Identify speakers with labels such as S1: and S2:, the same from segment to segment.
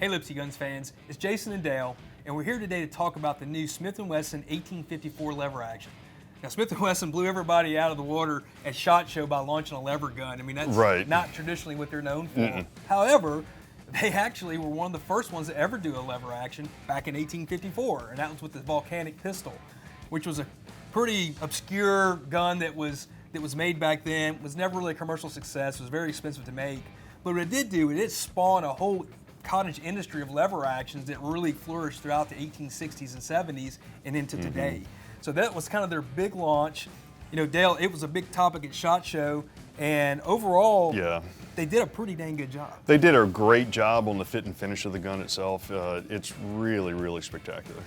S1: Hey Lipsey Guns fans, it's Jason and Dale, and we're here today to talk about the new Smith Wesson 1854 lever action. Now Smith Wesson blew everybody out of the water at SHOT Show by launching a lever gun. I mean, that's not traditionally what they're known for. However, they actually were one of the first ones to ever do a lever action back in 1854, and that was with the volcanic pistol, which was a pretty obscure gun that was made back then. It was never really a commercial success. It was very expensive to make. But what it did do, it did spawn a whole cottage industry of lever actions that really flourished throughout the 1860s and 70s and into today. So that was kind of their big launch. You know, Dale, it was a big topic at SHOT Show, and overall, they did a pretty dang good job.
S2: They did a great job on the fit and finish of the gun itself. It's really, really spectacular.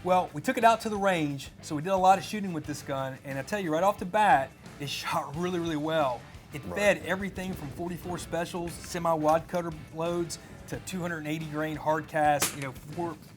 S1: Well, we took it out to the range, so we did a lot of shooting with this gun, and I tell you right off the bat, it shot really, really well. It fed everything from 44 specials, semi-wide cutter loads, to 280 grain hard cast, you know,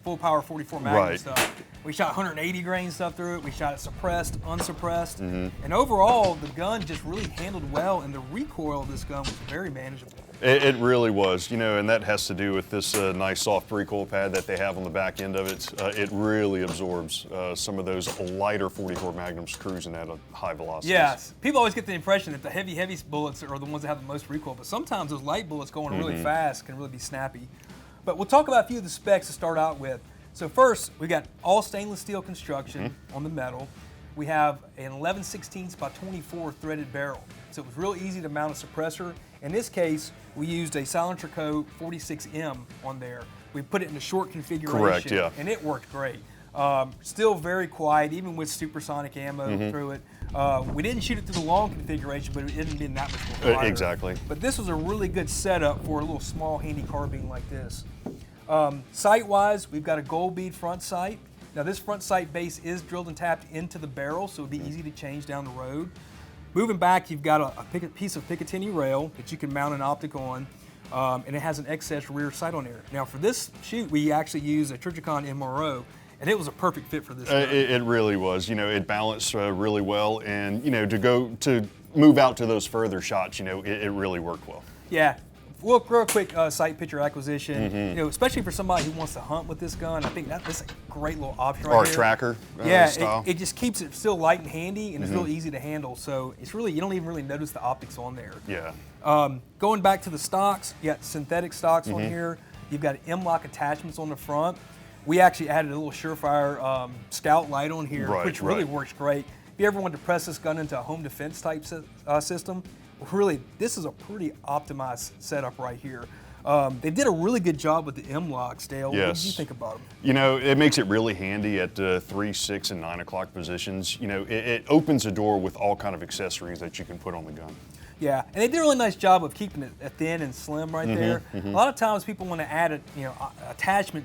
S1: full power 44 Magnum stuff. We shot 180 grain stuff through it. We shot it suppressed, unsuppressed, and overall the gun just really handled well, and the recoil of this gun was very manageable.
S2: It really was, you know, and that has to do with this nice soft recoil pad that they have on the back end of it. It really absorbs some of those lighter 44 Magnums cruising at a high velocity.
S1: Yes, people always get the impression that the heavy bullets are the ones that have the most recoil, but sometimes those light bullets going really fast can really be snappy. But we'll talk about a few of the specs to start out with. So first, we got all stainless steel construction on the metal. We have an 11/16 by 24 threaded barrel. So it was real easy to mount a suppressor. In this case, we used a Silencer Co. 46M on there. We put it in a short configuration, and it worked great. Still very quiet, even with supersonic ammo through it. We didn't shoot it through the long configuration, but it didn't mean that much more quieter.
S2: Exactly.
S1: But this was a really good setup for a little small handy carbine like this. Sight-wise, we've got a gold bead front sight. Now this front sight base is drilled and tapped into the barrel, so it'd be easy to change down the road. Moving back, you've got a piece of Picatinny rail that you can mount an optic on, and it has an excess rear sight on there. Now for this shoot, we actually used a Trijicon MRO, and it was a perfect fit for this gun.
S2: It really was. You know, it balanced really well, and you know, to move out to those further shots, you know, it really worked well.
S1: Yeah. Real quick sight picture acquisition. You know, especially for somebody who wants to hunt with this gun, I think that's a great little option right
S2: Or a
S1: here.
S2: tracker style.
S1: It just keeps it still light and handy, and it's real easy to handle. So it's really, you don't even really notice the optics on there.
S2: Yeah.
S1: Going back to the stocks, you got synthetic stocks on here. You've got M-LOK attachments on the front. We actually added a little Surefire scout light on here, which really works great. If you ever wanted to press this gun into a home defense type system, really, this is a pretty optimized setup right here. They did a really good job with the M-LOKs, Dale.
S2: Yes.
S1: What did you think about them?
S2: You know, it makes it really handy at 3, 6, and 9 o'clock positions. You know, it opens a door with all kind of accessories that you can put on the gun.
S1: Yeah, and they did a really nice job of keeping it thin and slim right there. A lot of times people want to add attachment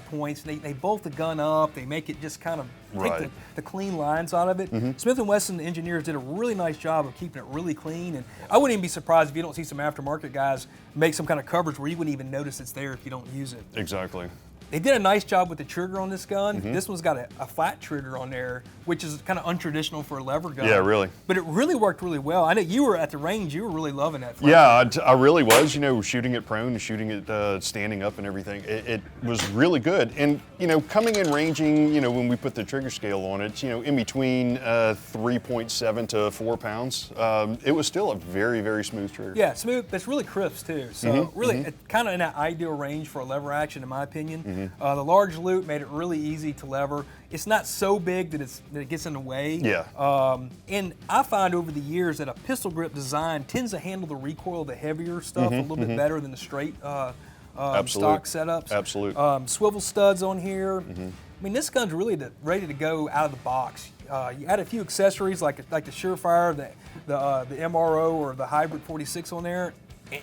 S1: points. They bolt the gun up. They make it just kind of take the clean lines out of it. Smith & Wesson engineers did a really nice job of keeping it really clean. And I wouldn't even be surprised if you don't see some aftermarket guys make some kind of coverage where you wouldn't even notice it's there if you don't use it.
S2: Exactly.
S1: They did a nice job with the trigger on this gun. This one's got a flat trigger on there, which is kind of untraditional for a lever gun.
S2: Yeah, really.
S1: But it really worked really well. I know you were at the range, you were really loving that.
S2: Yeah, I really was. You know, shooting it prone and shooting it standing up and everything. It was really good. And, you know, coming in ranging, you know, when we put the trigger scale on it, you know, in between 3.7 to 4 pounds, it was still a very, very smooth trigger.
S1: Yeah, smooth, but it's really crisp too. So really, kind of in that ideal range for a lever action, in my opinion. The large loop made it really easy to lever. It's not so big that it gets in the way.
S2: Yeah.
S1: And I find over the years that a pistol grip design tends to handle the recoil of the heavier stuff a little bit better than the straight stock setups.
S2: Absolutely.
S1: Swivel studs on here. I mean, this gun's really ready to go out of the box. You add a few accessories like the Surefire, the MRO, or the Hybrid 46 on there,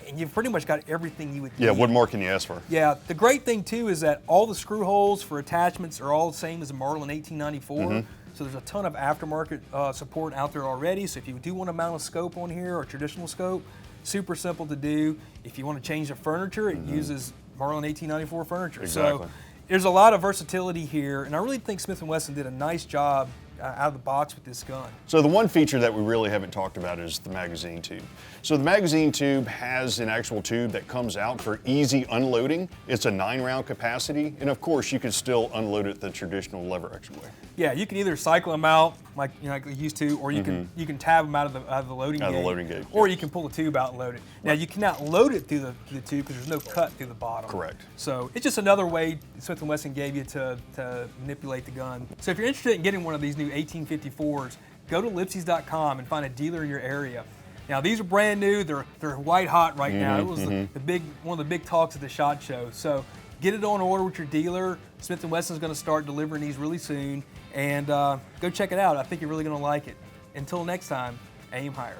S1: and you've pretty much got everything you would need.
S2: Yeah, what more can you ask for?
S1: Yeah, the great thing too is that all the screw holes for attachments are all the same as the Model in 1894. So there's a ton of aftermarket support out there already. So if you do want to mount a scope on here or a traditional scope, super simple to do. If you want to change the furniture, it uses Model in 1894 furniture.
S2: Exactly.
S1: So there's a lot of versatility here, and I really think Smith & Wesson did a nice job out of the box with this gun.
S2: So the one feature that we really haven't talked about is the magazine tube. So the magazine tube has an actual tube that comes out for easy unloading. It's a 9-round capacity, and of course you can still unload it the traditional lever action way.
S1: Yeah, you can either cycle them out like like we used to, or you can tab them out of the loading gate.
S2: Out of the loading gate.
S1: Or you can pull the tube out and load it. Now you cannot load it through the tube because there's no cut through the bottom.
S2: Correct.
S1: So it's just another way Smith & Wesson gave you to manipulate the gun. So if you're interested in getting one of these new 1854s, go to LIPSEY'S.com and find a dealer in your area. Now these are brand new. They're white hot right now. It was one of the big talks at the SHOT Show. So get it on order with your dealer. Smith & Wesson's going to start delivering these really soon, and go check it out. I think you're really going to like it. Until next time, aim higher.